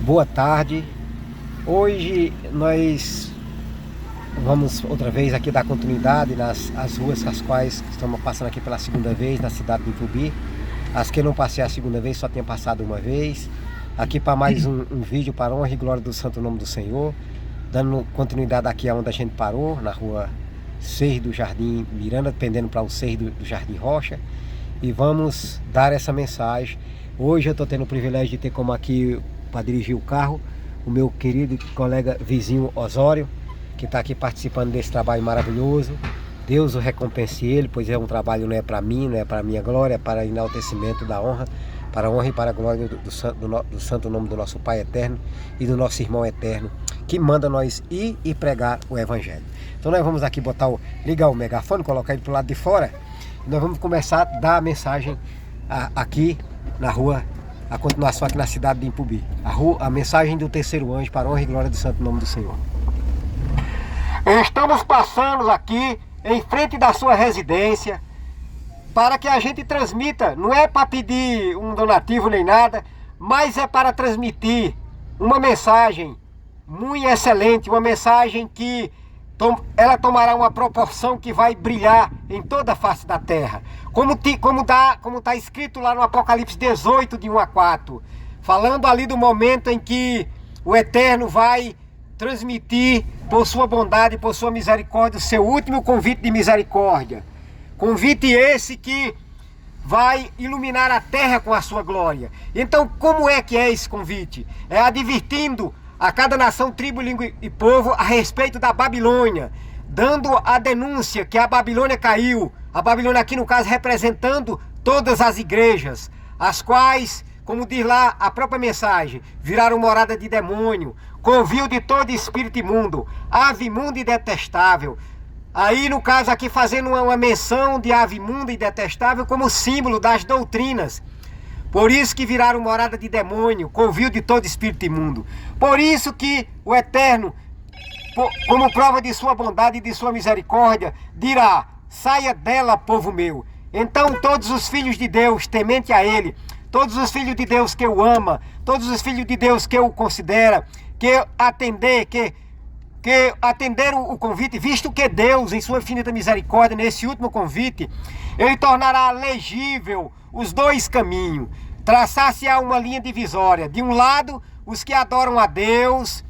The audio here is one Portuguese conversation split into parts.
Boa tarde. Hoje nós vamos outra vez aqui dar continuidade nas ruas as quais estamos passando aqui pela segunda vez na cidade de Ipubi. As que eu não passei a segunda vez, só tinha passado uma vez. Aqui para mais um vídeo para honra e glória do santo nome do Senhor, dando continuidade aqui onde a gente parou, na rua 6 do Jardim Miranda, pendendo para o 6 do Jardim Rocha. E vamos dar essa mensagem. Hoje eu estou tendo o privilégio de ter como aqui para dirigir o carro o meu querido colega vizinho Osório, que está aqui participando desse trabalho maravilhoso. Deus o recompense ele, pois é um trabalho, não é para mim, não é para minha glória, é para enaltecimento da honra, para a honra e para a glória do santo nome do nosso Pai eterno e do nosso irmão eterno, que manda nós ir e pregar o Evangelho. Então nós vamos aqui ligar o megafone, colocar ele para o lado de fora, e nós vamos começar a dar a mensagem aqui na rua, a continuação aqui na cidade de Ipubi. A mensagem do terceiro anjo para a honra e glória do santo nome do Senhor. Estamos passando aqui em frente da sua residência para que a gente transmita, não é para pedir um donativo nem nada, mas é para transmitir uma mensagem muito excelente, uma mensagem que ela tomará uma proporção que vai brilhar em toda a face da terra. Como está escrito lá no Apocalipse 18, de 1 a 4, falando ali do momento em que o Eterno vai transmitir por sua bondade, por sua misericórdia, o seu último convite de misericórdia. Convite esse que vai iluminar a terra com a sua glória. Então, como é que é esse convite? É advertindo a cada nação, tribo, língua e povo a respeito da Babilônia, dando a denúncia que a Babilônia caiu. A Babilônia aqui no caso representando todas as igrejas, as quais, como diz lá a própria mensagem, viraram morada de demônio, covil de todo espírito imundo, ave imunda e detestável. Aí no caso aqui fazendo uma menção de ave imunda e detestável como símbolo das doutrinas. Por isso que viraram morada de demônio, covil de todo espírito imundo. Por isso que o Eterno, como prova de sua bondade e de sua misericórdia, dirá: saia dela, povo meu. Então todos os filhos de Deus, temente a Ele, todos os filhos de Deus que o ama, todos os filhos de Deus que o considera, que atenderam o convite, visto que Deus, em sua infinita misericórdia, nesse último convite, Ele tornará legível os dois caminhos, traçar-se-á uma linha divisória. De um lado, os que adoram a Deus,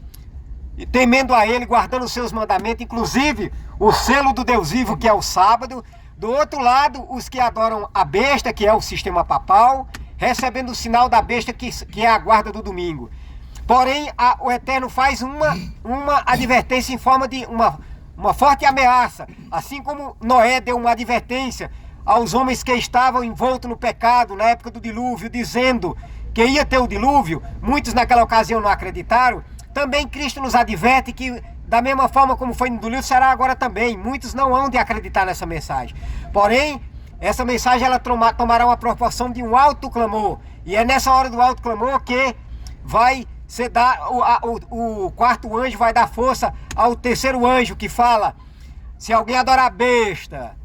temendo a Ele, guardando os seus mandamentos, inclusive o selo do Deus vivo, que é o sábado. Do outro lado, os que adoram a besta, que é o sistema papal, recebendo o sinal da besta, que é a guarda do domingo. Porém, o Eterno faz uma advertência em forma de uma forte ameaça. Assim como Noé deu uma advertência aos homens que estavam envoltos no pecado na época do dilúvio, dizendo que ia ter o dilúvio, muitos naquela ocasião não acreditaram. Também Cristo nos adverte que, da mesma forma como foi no dilúvio, será agora também. Muitos não hão de acreditar nessa mensagem. Porém, essa mensagem ela tomará uma proporção de um alto clamor. E é nessa hora do alto clamor que vai ser o quarto anjo vai dar força ao terceiro anjo, que fala: se alguém adorar a besta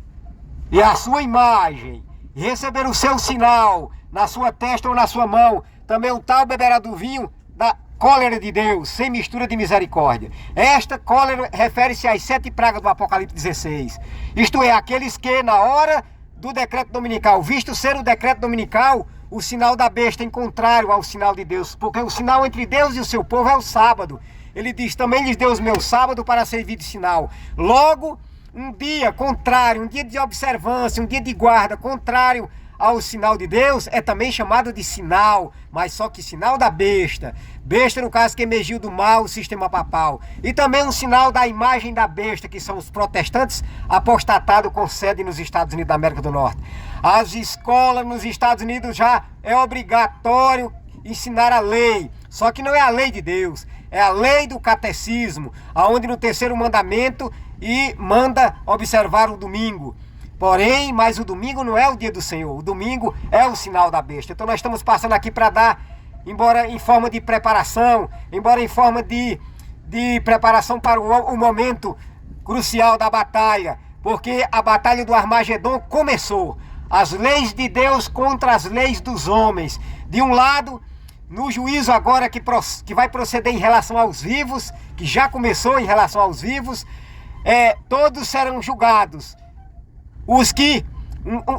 e a sua imagem, e receber o seu sinal na sua testa ou na sua mão, também o tal beberá do vinho da cólera de Deus, sem mistura de misericórdia. Esta cólera refere-se às 7 pragas do Apocalipse 16. Isto é, aqueles que na hora do decreto dominical, visto ser o decreto dominical, o sinal da besta em contrário ao sinal de Deus, porque o sinal entre Deus e o seu povo é o sábado. Ele diz: também lhes deu o meu sábado para servir de sinal. Logo, um dia contrário, um dia de observância, um dia de guarda contrário ao sinal de Deus é também chamado de sinal, mas só que sinal da besta. Besta, no caso, que emergiu do mal, o sistema papal. E também um sinal da imagem da besta, que são os protestantes apostatados com sede nos Estados Unidos da América do Norte. As escolas nos Estados Unidos já é obrigatório ensinar a lei, só que não é a lei de Deus, é a lei do catecismo, aonde no terceiro mandamento e manda observar o domingo. Porém, mas o domingo não é o dia do Senhor, o domingo é o sinal da besta. Então nós estamos passando aqui para dar, embora em forma de preparação, embora em forma de preparação para o momento crucial da batalha, porque a batalha do Armagedon começou. As leis de Deus contra as leis dos homens. De um lado, no juízo agora que vai proceder em relação aos vivos, que já começou em relação aos vivos, todos serão julgados. Os que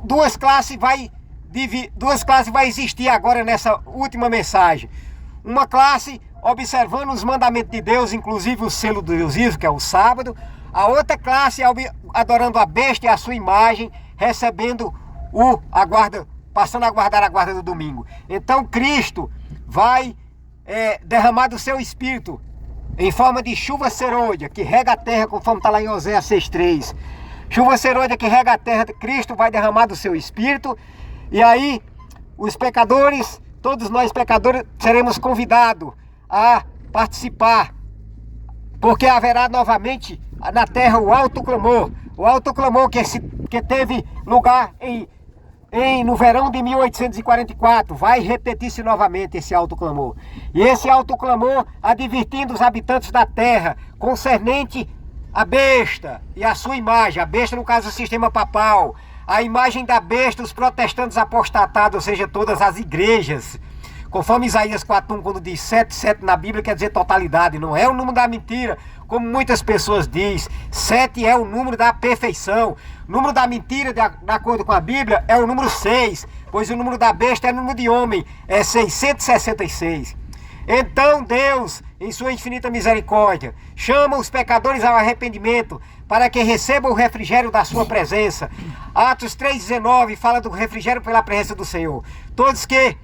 duas classes vai existir agora nessa última mensagem. Uma classe observando os mandamentos de Deus, inclusive o selo do Deus vivo, que é o sábado. A outra classe adorando a besta e a sua imagem, recebendo passando a guardar a guarda do domingo. Então Cristo vai derramar do seu Espírito em forma de chuva serôdia, que rega a terra, conforme está lá em Oséias 6,3. Chuva serôdia que rega a terra, Cristo vai derramar do seu Espírito. E aí, os pecadores, todos nós pecadores, seremos convidados a participar, porque haverá novamente na terra o alto clamor. O alto clamor que teve lugar no verão de 1844, vai repetir-se novamente esse alto clamor. E esse alto clamor advertindo os habitantes da terra concernente a besta e a sua imagem. A besta, no caso, o sistema papal. A imagem da besta, os protestantes apostatados, ou seja, todas as igrejas. Conforme Isaías 4:1, quando diz 7 na Bíblia, quer dizer totalidade. Não é o número da mentira, como muitas pessoas dizem. 7 é o número da perfeição. O número da mentira, de acordo com a Bíblia, é o número 6. Pois o número da besta é o número de homem, é 666. Então Deus, em sua infinita misericórdia, chama os pecadores ao arrependimento, para que recebam o refrigério da sua presença. Atos 3:19 fala do refrigério pela presença do Senhor. Todos que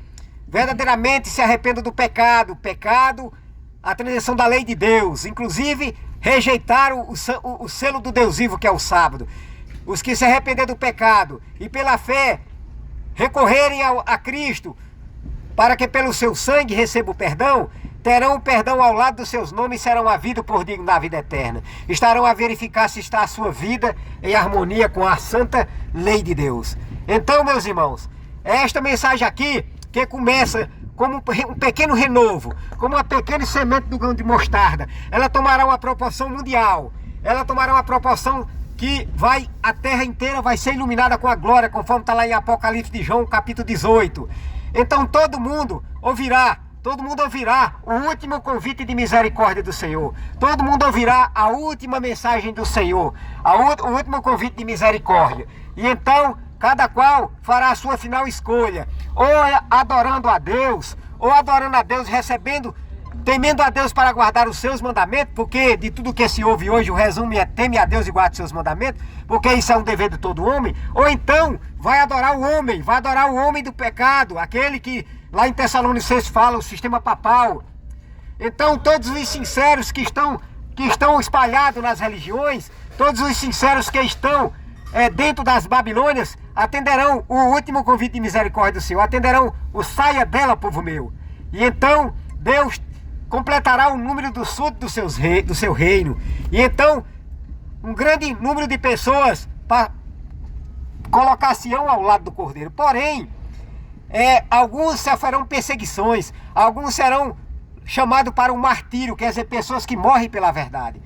verdadeiramente se arrependam do pecado, a transgressão da lei de Deus, inclusive rejeitaram o selo do Deus vivo, que é o sábado. Os que se arrependerem do pecado e pela fé recorrerem a Cristo, para que pelo seu sangue recebam o perdão, terão o perdão ao lado dos seus nomes e serão havidos por digno da vida eterna. Estarão a verificar se está a sua vida em harmonia com a santa lei de Deus. Então, meus irmãos, esta mensagem aqui, que começa como um pequeno renovo, como uma pequena semente do grão de mostarda, ela tomará uma proporção mundial. Ela tomará uma proporção que a terra inteira vai ser iluminada com a glória, conforme está lá em Apocalipse de João, capítulo 18. Então todo mundo ouvirá o último convite de misericórdia do Senhor. Todo mundo ouvirá a última mensagem do Senhor, o último convite de misericórdia. E então cada qual fará a sua final escolha, ou adorando a Deus, temendo a Deus para guardar os seus mandamentos, porque de tudo que se ouve hoje, o resumo é: teme a Deus e guarde os seus mandamentos, porque isso é um dever de todo homem. Ou então vai adorar o homem do pecado, aquele que lá em Tessalonicenses fala, o sistema papal. Então todos os sinceros que estão espalhados nas religiões, todos os sinceros que estão dentro das Babilônias, atenderão o último convite de misericórdia do Senhor, atenderão o saia dela, povo meu. E então Deus completará o número do súditos do seu reino. E então um grande número de pessoas colocar-se-ão ao lado do Cordeiro. Porém, alguns sofrerão perseguições, alguns serão chamados para o martírio, quer dizer, pessoas que morrem pela verdade.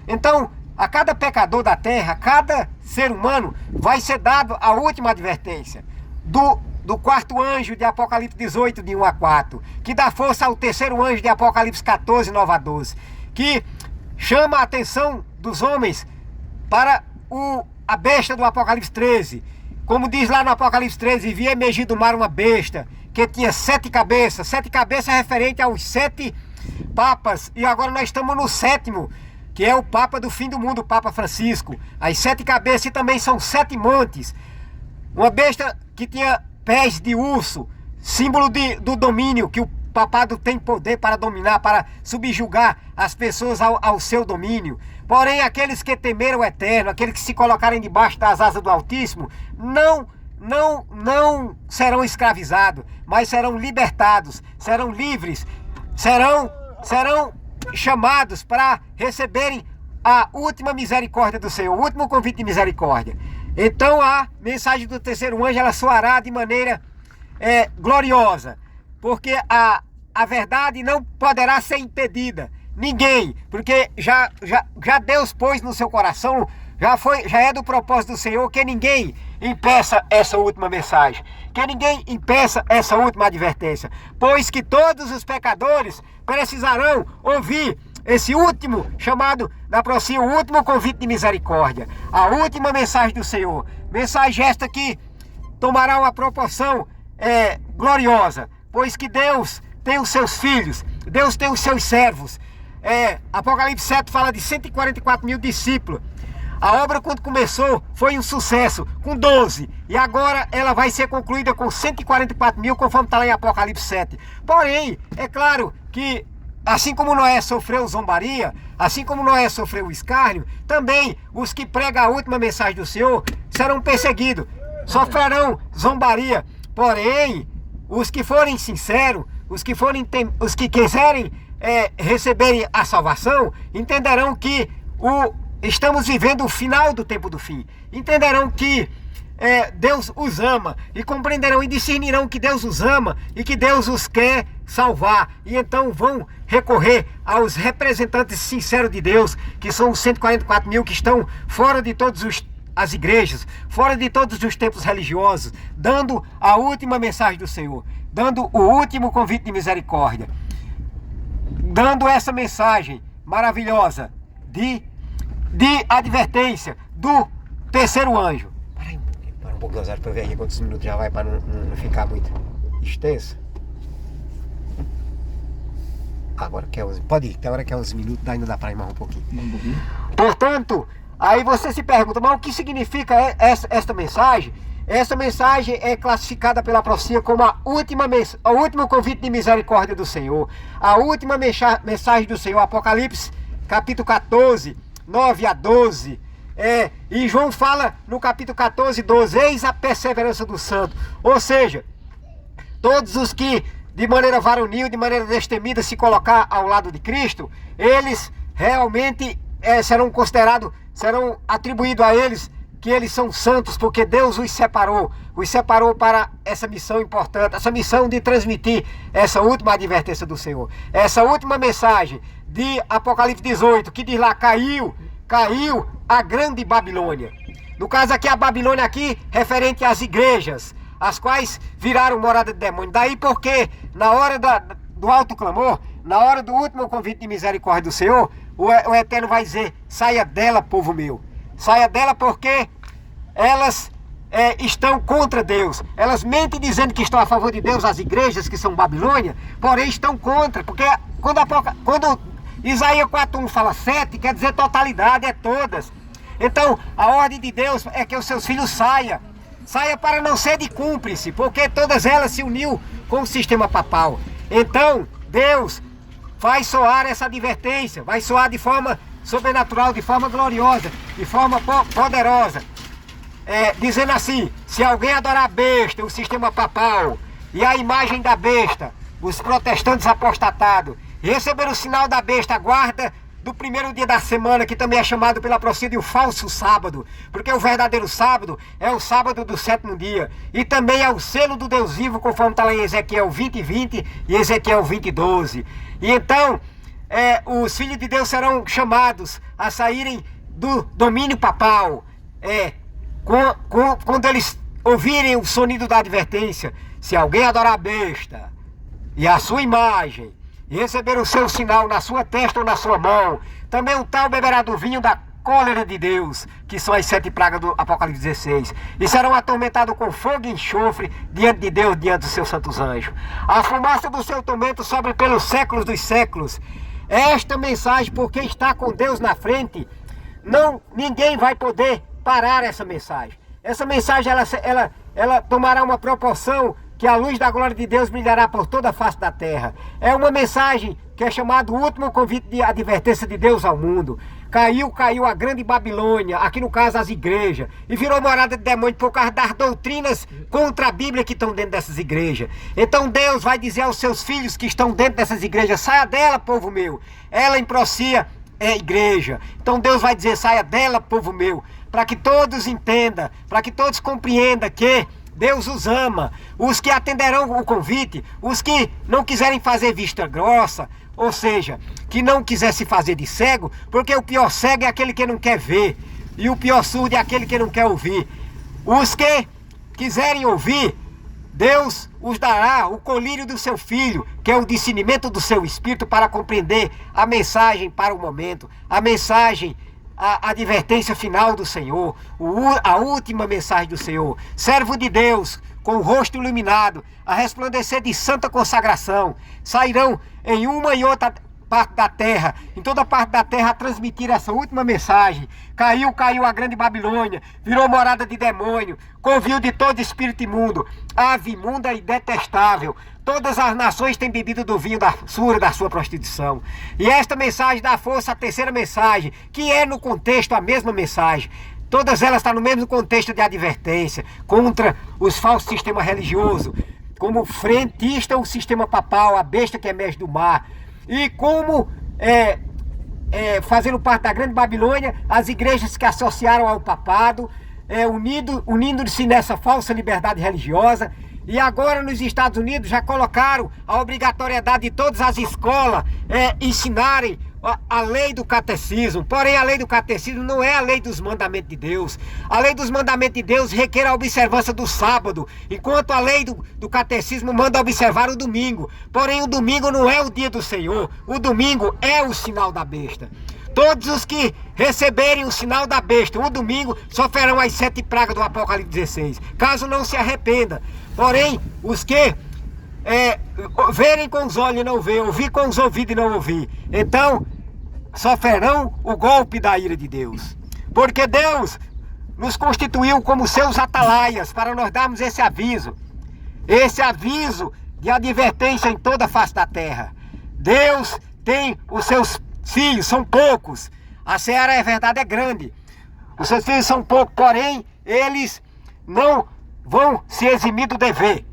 Então, a cada pecador da terra, a cada ser humano, vai ser dado a última advertência do quarto anjo de Apocalipse 18, de 1-4, que dá força ao terceiro anjo de Apocalipse 14, 9-12, que chama a atenção dos homens para a besta do Apocalipse 13. Como diz lá no Apocalipse 13, vi emergir do mar uma besta que tinha 7 cabeças. 7 cabeças é referente aos 7 papas. E agora nós estamos no 7º, que é o Papa do fim do mundo, o Papa Francisco. As 7 cabeças também são 7 montes. Uma besta que tinha pés de urso, símbolo do domínio, que o papado tem poder para dominar, para subjugar as pessoas ao seu domínio. Porém, aqueles que temeram o Eterno, aqueles que se colocarem debaixo das asas do Altíssimo, não serão escravizados, mas serão libertados, serão livres, serão chamados para receberem a última misericórdia do Senhor, o último convite de misericórdia. Então a mensagem do terceiro anjo, ela soará de maneira gloriosa, porque a verdade não poderá ser impedida. Ninguém, porque já Deus pôs no seu coração, já é do propósito do Senhor que ninguém impeça essa última mensagem, que ninguém impeça essa última advertência, pois que todos os pecadores precisarão ouvir esse último chamado da profecia, o último convite de misericórdia, a última mensagem do Senhor, mensagem esta que tomará uma proporção gloriosa, pois que Deus tem os seus filhos, Deus tem os seus servos. Apocalipse 7 fala de 144 mil discípulos. A obra, quando começou, foi um sucesso, com 12. E agora ela vai ser concluída com 144 mil, conforme está lá em Apocalipse 7. Porém, é claro que, assim como Noé sofreu zombaria, assim como Noé sofreu o escárnio, também os que pregam a última mensagem do Senhor serão perseguidos, sofrerão zombaria. Porém, os que forem sinceros, os que quiserem receberem a salvação, entenderão que estamos vivendo o final do tempo do fim. Entenderão que Deus os ama e compreenderão e discernirão que Deus os ama e que Deus os quer salvar. E então vão recorrer aos representantes sinceros de Deus, que são os 144 mil que estão fora de todas as igrejas, fora de todos os templos religiosos, dando a última mensagem do Senhor, dando o último convite de misericórdia, dando essa mensagem maravilhosa de advertência do terceiro anjo. Para um pouco, Osório, para eu ver aí quantos minutos já vai, para não ficar muito extenso. Agora que é 11, pode ir, até a hora que é 11 minutos, ainda dá para ir mais um pouquinho. Portanto, aí você se pergunta, mas o que significa esta mensagem? Essa mensagem é classificada pela profecia como o último convite de misericórdia do Senhor, a última mensagem do Senhor. Apocalipse capítulo 14, 9 a 12. E João fala no capítulo 14, 12, eis a perseverança do santo. Ou seja, todos os que de maneira varonil, de maneira destemida se colocar ao lado de Cristo, eles realmente serão considerados, serão atribuídos a eles que eles são santos, porque Deus os separou para essa missão importante, essa missão de transmitir essa última advertência do Senhor, essa última mensagem de Apocalipse 18, que diz lá, caiu a grande Babilônia. No caso aqui, a Babilônia aqui, referente às igrejas, as quais viraram morada de demônio. Daí porque, na hora do alto clamor, na hora do último convite de misericórdia do Senhor, o Eterno vai dizer, saia dela, povo meu. Saia dela porque elas estão contra Deus. Elas mentem dizendo que estão a favor de Deus, as igrejas que são Babilônia, porém estão contra, porque quando Isaías 4:1 fala 7, quer dizer totalidade, todas. Então, a ordem de Deus é que os seus filhos saiam para não ser de cúmplice, porque todas elas se uniu com o sistema papal. Então, Deus vai soar essa advertência, vai soar de forma sobrenatural, de forma gloriosa, de forma poderosa, dizendo assim, se alguém adorar a besta, o sistema papal, e a imagem da besta, os protestantes apostatados, e receber o sinal da besta, a guarda do primeiro dia da semana, que também é chamado pela profecia de o falso sábado, porque o verdadeiro sábado é o sábado do sétimo dia, e também é o selo do Deus vivo, conforme está lá em Ezequiel 20:20 e Ezequiel 20:12. E então, os filhos de Deus serão chamados a saírem do domínio papal, quando eles ouvirem o sonido da advertência, se alguém adorar a besta e a sua imagem, e receber o seu sinal na sua testa ou na sua mão, também o tal beberá do vinho da cólera de Deus, que são as 7 pragas do Apocalipse 16, e serão atormentados com fogo e enxofre diante de Deus, diante dos seus santos anjos. A fumaça do seu tormento sobe pelos séculos dos séculos. Esta mensagem, porque está com Deus na frente, ninguém vai poder parar essa mensagem. Essa mensagem ela tomará uma proporção que a luz da glória de Deus brilhará por toda a face da terra. É uma mensagem que é chamada o último convite de advertência de Deus ao mundo. Caiu a grande Babilônia, aqui no caso as igrejas, e virou morada de demônio por causa das doutrinas contra a Bíblia que estão dentro dessas igrejas. Então Deus vai dizer aos seus filhos que estão dentro dessas igrejas, saia dela, povo meu. Ela em procia é igreja. Então Deus vai dizer, saia dela, povo meu, para que todos entendam, para que todos compreendam que Deus os ama. Os que atenderão o convite, os que não quiserem fazer vista grossa, ou seja, que não quiser se fazer de cego, porque o pior cego é aquele que não quer ver. e o pior surdo é aquele que não quer ouvir. Os que quiserem ouvir, Deus os dará o colírio do seu filho, que é o discernimento do seu espírito para compreender a mensagem para o momento, a mensagem, a advertência final do Senhor, a última mensagem do Senhor. Servo de Deus, com o rosto iluminado, a resplandecer de santa consagração, sairão em uma e outra parte da terra, em toda parte da terra, a transmitir essa última mensagem. Caiu a grande Babilônia, virou morada de demônio, convio de todo espírito imundo, ave imunda e detestável. Todas as nações têm bebido do vinho da sua prostituição. E esta mensagem dá força à terceira mensagem, que é no contexto a mesma mensagem. Todas elas estão no mesmo contexto de advertência contra os falsos sistemas religiosos, como frentista o sistema papal, a besta que emerge do mar, e como fazendo parte da grande Babilônia, as igrejas que associaram ao papado, unindo-se nessa falsa liberdade religiosa. E agora nos Estados Unidos já colocaram a obrigatoriedade de todas as escolas ensinarem a lei do catecismo. Porém, a lei do catecismo não é a lei dos mandamentos de Deus. A lei dos mandamentos de Deus requer a observância do sábado, enquanto a lei do catecismo manda observar o domingo. Porém, o domingo não é o dia do Senhor. O domingo é o sinal da besta. Todos os que receberem o sinal da besta, o domingo, sofrerão as 7 pragas do Apocalipse 16, caso não se arrependa. Porém, os que verem com os olhos e não ver, ouvir com os ouvidos e não ouvir, então sofrerão o golpe da ira de Deus. Porque Deus nos constituiu como seus atalaias para nós darmos esse aviso de advertência em toda a face da terra. Deus tem os seus filhos, são poucos. A seara, é verdade, é grande. Os seus filhos são poucos, porém eles não vão se eximir do dever.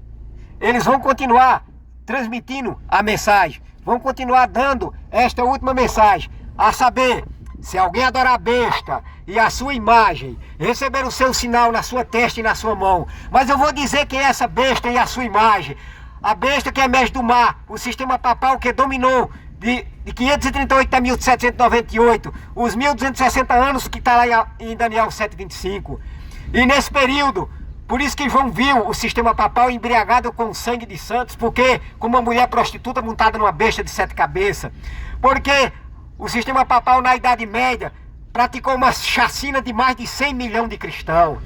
Eles vão continuar transmitindo a mensagem, vão continuar dando esta última mensagem, a saber, se alguém adorar a besta e a sua imagem, receber o seu sinal na sua testa e na sua mão. Mas eu vou dizer quem é essa besta e a sua imagem. A besta que emerge do mar, o sistema papal que dominou de 538 a 1798, os 1260 anos que está lá em Daniel 7:25. E nesse período, por isso que João viu o sistema papal embriagado com o sangue de santos, porque como uma mulher prostituta montada numa besta de 7 cabeças. Porque o sistema papal na Idade Média praticou uma chacina de mais de 100 milhões de cristãos.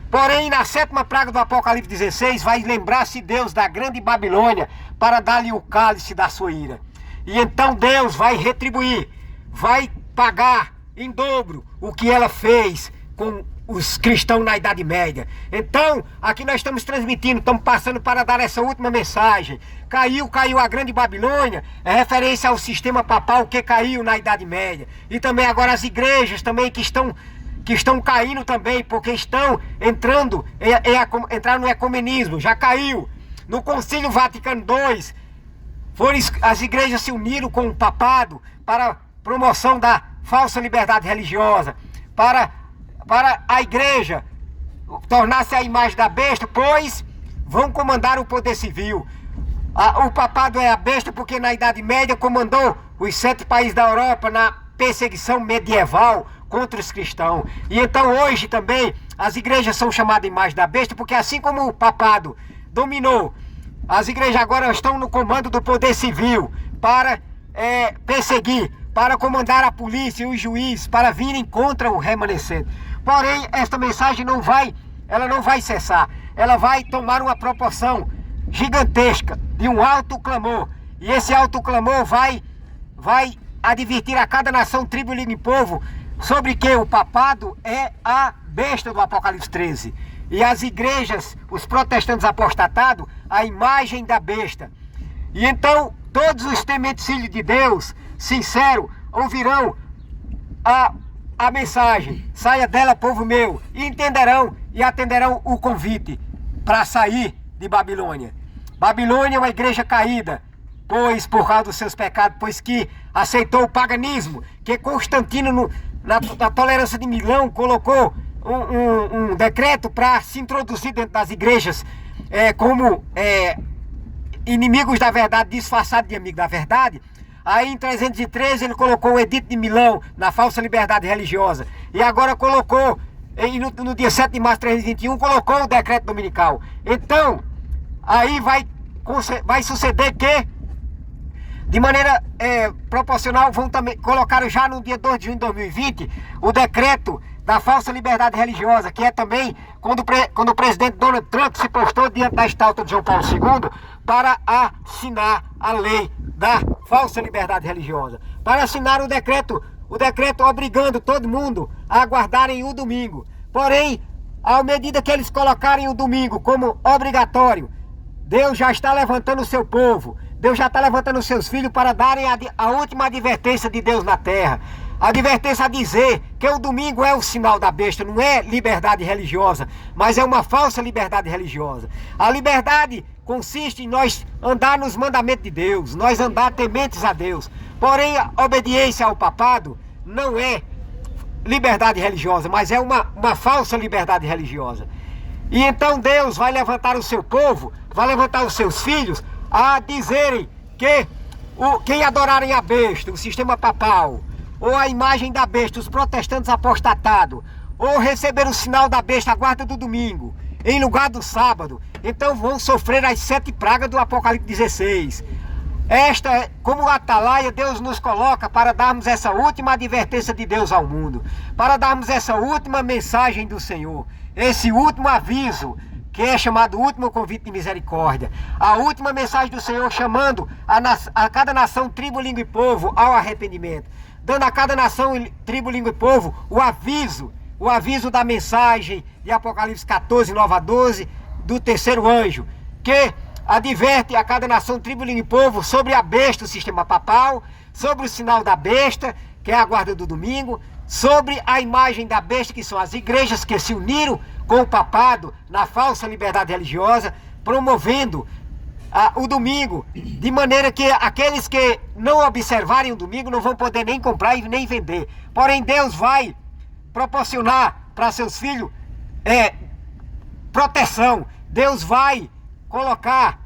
Porém, na 7ª praga do Apocalipse 16, vai lembrar-se Deus da grande Babilônia para dar-lhe o cálice da sua ira. E então Deus vai retribuir, vai pagar em dobro o que ela fez com os cristãos na Idade Média. Então, aqui nós estamos transmitindo, estamos passando para dar essa última mensagem. Caiu a grande Babilônia, é referência ao sistema papal que caiu na Idade Média. E também agora as igrejas também que estão caindo também, porque estão entraram no ecumenismo, já caiu. No Concílio Vaticano II, as igrejas se uniram com o papado para promoção da falsa liberdade religiosa, para a igreja tornar-se a imagem da besta, pois vão comandar o poder civil. O papado é a besta porque na Idade Média comandou os 7 países da Europa na perseguição medieval contra os cristãos. E então hoje também as igrejas são chamadas de imagem da besta, porque assim como o papado dominou, as igrejas agora estão no comando do poder civil para perseguir, para comandar a polícia e os juízes, para virem contra o remanescente. Porém, esta mensagem não vai cessar. Ela vai tomar uma proporção gigantesca de um alto clamor. E esse alto clamor vai advertir a cada nação, tribo, língua e povo sobre que o papado é a besta do Apocalipse 13. E as igrejas, os protestantes apostatados, a imagem da besta. E então todos os tementes filhos de Deus, sinceros, ouvirão a mensagem: saia dela, povo meu, e entenderão e atenderão o convite para sair de Babilônia. Babilônia é uma igreja caída, pois por causa dos seus pecados, pois que aceitou o paganismo, que Constantino na tolerância de Milão colocou um decreto para se introduzir dentro das igrejas como inimigos da verdade, disfarçados de amigos da verdade. Aí em 313 ele colocou o Edito de Milão na falsa liberdade religiosa. E agora colocou, no dia 7 de março de 321, colocou o decreto dominical. Então, aí vai suceder que, de maneira proporcional, vão também colocar já no dia 2 de junho de 2020 o decreto da falsa liberdade religiosa, que é também quando o presidente Donald Trump se postou diante da estátua de João Paulo II para assinar a lei da falsa liberdade religiosa, para assinar o decreto obrigando todo mundo a guardarem o domingo. Porém, à medida que eles colocarem o domingo como obrigatório, Deus já está levantando o seu povo, Deus já está levantando os seus filhos para darem a última advertência de Deus na terra. A advertência a dizer que o domingo é o sinal da besta, não é liberdade religiosa, mas é uma falsa liberdade religiosa. A liberdade consiste em nós andar nos mandamentos de Deus, nós andar tementes a Deus. Porém, a obediência ao papado não é liberdade religiosa, mas é uma falsa liberdade religiosa. E então Deus vai levantar o seu povo, vai levantar os seus filhos a dizerem que quem adorarem a besta, o sistema papal, ou a imagem da besta, os protestantes apostatados, ou receber o sinal da besta, a guarda do domingo, em lugar do sábado, então vão sofrer as 7 pragas do Apocalipse 16. Esta, como atalaia, Deus nos coloca para darmos essa última advertência de Deus ao mundo, para darmos essa última mensagem do Senhor, esse último aviso, que é chamado último convite de misericórdia, a última mensagem do Senhor chamando a cada nação, tribo, língua e povo ao arrependimento, dando a cada nação, tribo, língua e povo o aviso da mensagem de Apocalipse 14, 9 a 12, do terceiro anjo, que adverte a cada nação, tribo, língua e povo sobre a besta, o sistema papal, sobre o sinal da besta, que é a guarda do domingo, sobre a imagem da besta, que são as igrejas que se uniram com o papado na falsa liberdade religiosa, promovendo o domingo, de maneira que aqueles que não observarem o domingo não vão poder nem comprar e nem vender. Porém, Deus vai proporcionar para seus filhos proteção. Deus vai colocar,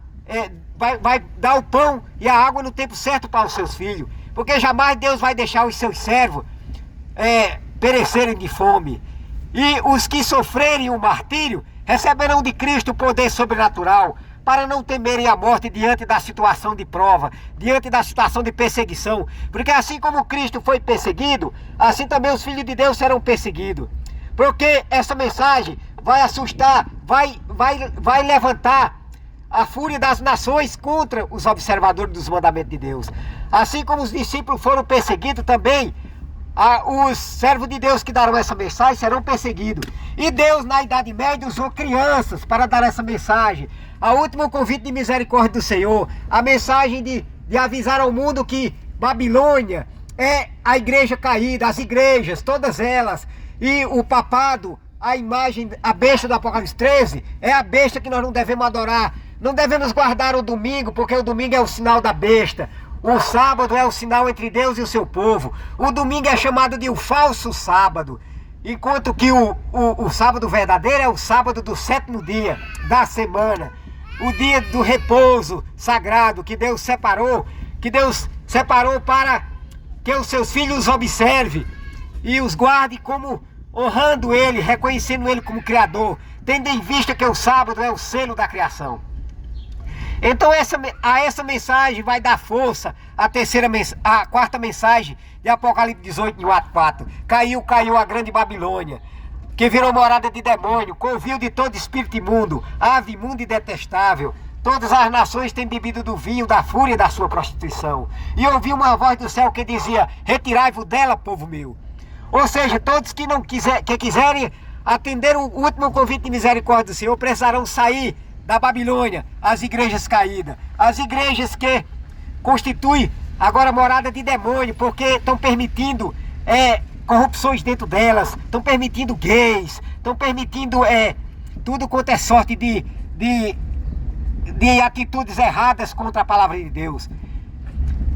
vai dar o pão e a água no tempo certo para os seus filhos, porque jamais Deus vai deixar os seus servos perecerem de fome. E os que sofrerem o martírio receberão de Cristo o poder sobrenatural para não temerem a morte diante da situação de prova, diante da situação de perseguição. Porque assim como Cristo foi perseguido, assim também os filhos de Deus serão perseguidos. Porque essa mensagem vai assustar, vai levantar a fúria das nações contra os observadores dos mandamentos de Deus. Assim como os discípulos foram perseguidos também, os servos de Deus que darão essa mensagem serão perseguidos. E Deus, na Idade Média, usou crianças para dar essa mensagem. A último convite de misericórdia do Senhor, a mensagem de avisar ao mundo que Babilônia é a igreja caída, as igrejas, todas elas, e o papado, a imagem, a besta do Apocalipse 13, é a besta que nós não devemos adorar. Não devemos guardar o domingo, porque o domingo é o sinal da besta. O sábado é o sinal entre Deus e o seu povo. O domingo é chamado de o falso sábado, enquanto que o sábado verdadeiro é o sábado do 7º dia da semana, o dia do repouso sagrado que Deus separou para que os seus filhos observem e os guarde como honrando Ele, reconhecendo Ele como Criador, tendo em vista que o sábado é o selo da criação. Então essa mensagem vai dar força à quarta mensagem de Apocalipse 18, no ato 4. Caiu a grande Babilônia, que virou morada de demônio, covil de todo espírito imundo, ave imunda e detestável. Todas as nações têm bebido do vinho da fúria da sua prostituição. E ouvi uma voz do céu que dizia: retirai-vos dela, povo meu. Ou seja, todos que quiserem atender o último convite de misericórdia do Senhor precisarão sair da Babilônia, as igrejas caídas, as igrejas que constituem agora morada de demônio, porque estão permitindo corrupções dentro delas, estão permitindo gays, estão permitindo tudo quanto é sorte de atitudes erradas contra a palavra de Deus.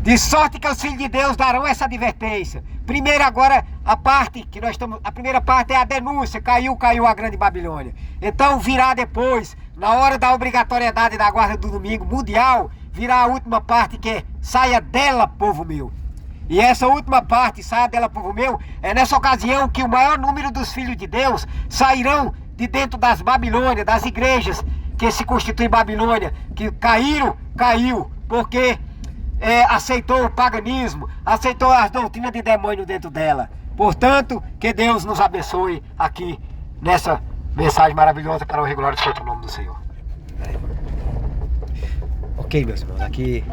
De sorte que os filhos de Deus darão essa advertência. Primeiro agora, a primeira parte é a denúncia, caiu a grande Babilônia. Então virá depois, na hora da obrigatoriedade da guarda do domingo mundial, virá a última parte, que é: saia dela, povo meu. E essa última parte, saia dela, povo meu, é nessa ocasião que o maior número dos filhos de Deus sairão de dentro das Babilônias, das igrejas que se constituem Babilônia, que caiu, porque aceitou o paganismo, aceitou as doutrinas de demônio dentro dela. Portanto, que Deus nos abençoe aqui nessa mensagem maravilhosa para o regular do santo nome do Senhor. Ok, meus irmãos, aqui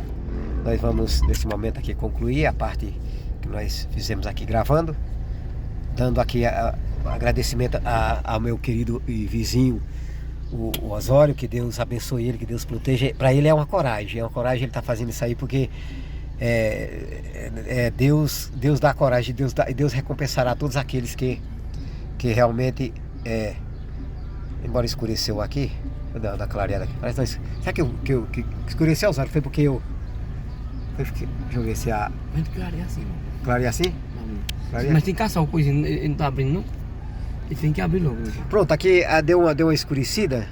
nós vamos nesse momento aqui concluir a parte que nós fizemos aqui gravando, dando aqui agradecimento ao meu querido e vizinho, o Osório, que Deus abençoe ele, que Deus proteja. Para ele é uma coragem ele está fazendo isso aí, porque Deus dá coragem, Deus recompensará todos aqueles que realmente, embora escureceu aqui, da clareada aqui, parece nós, será que escureceu, Osório? Foi porque eu deixa eu ver se a... Mas clareia assim. Clareia assim? Clareia? Mas tem que caçar o coisinho, ele não tá abrindo não? Ele tem que abrir logo. Pronto, aqui deu uma escurecida.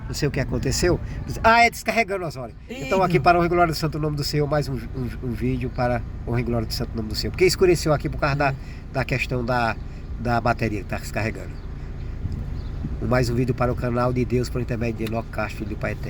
Não sei o que aconteceu. É descarregando, Osório. Então aqui para o regular do santo nome do Senhor, mais um vídeo para o regular do santo nome do Senhor. Porque escureceu aqui por causa da questão da bateria que está descarregando. Mais um vídeo para o canal de Deus por intermédio de Enoque Castro, filho do Pai Eterno.